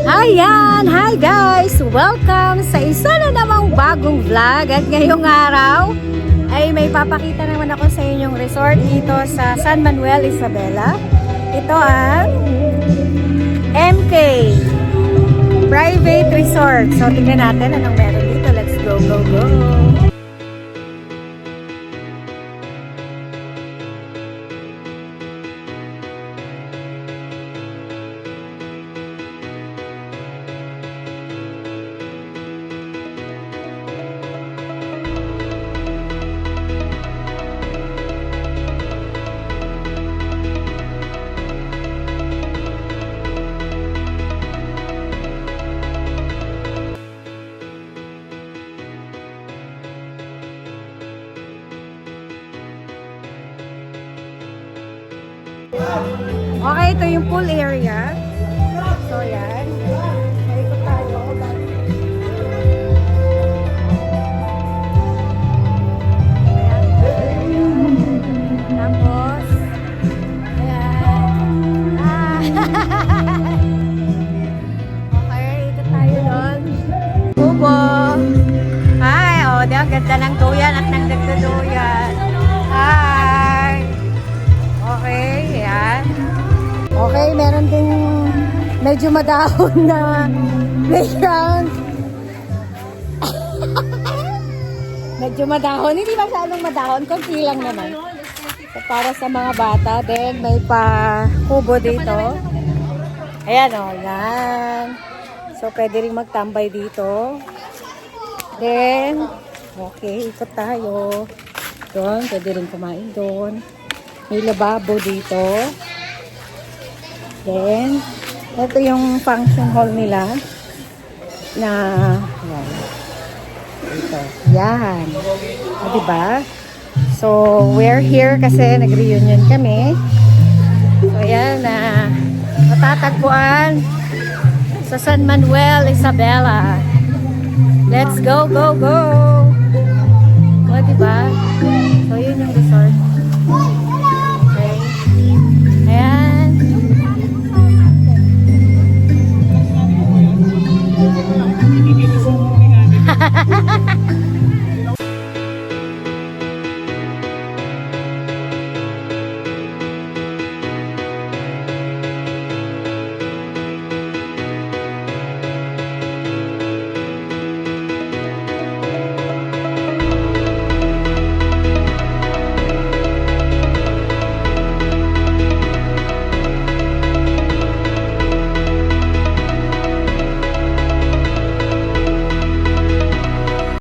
Ayan! Hi guys! Welcome sa isa na namang bagong vlog. At ngayong araw ay may papakita naman ako sa inyong resort dito sa San Manuel, Isabela. Ito ang MK Private Resort. So tingnan natin anong meron dito. Let's go, go, go! Okay, ito yung pool area. So, yan. Maikot tayo. Ayan. Tapos, ayan. Okay, ikot tayo doon. Kubo. Hi, oh, di ang ganda ng tuyan at ng nagtuduyan. Hi. Okay, ayan. Okay, meron ding medyo madahon na playground. Medyo madahon. Hindi masyadong madahon. Kunti lang naman. So, para sa mga bata. Then, may pa-kubo dito. Ayan o. Yan. So, pwede rin magtambay dito. Then, okay. Ikot tayo. Doon. Pwede rin kumain doon. May lababo dito. Then, ito yung function hall nila na, yan. Ito. Yan. O, diba? So, we're here kasi nag-reunion kami. So, yan na matatagpuan sa San Manuel, Isabela. Let's go, go, go! O, diba? So, yun yung resort.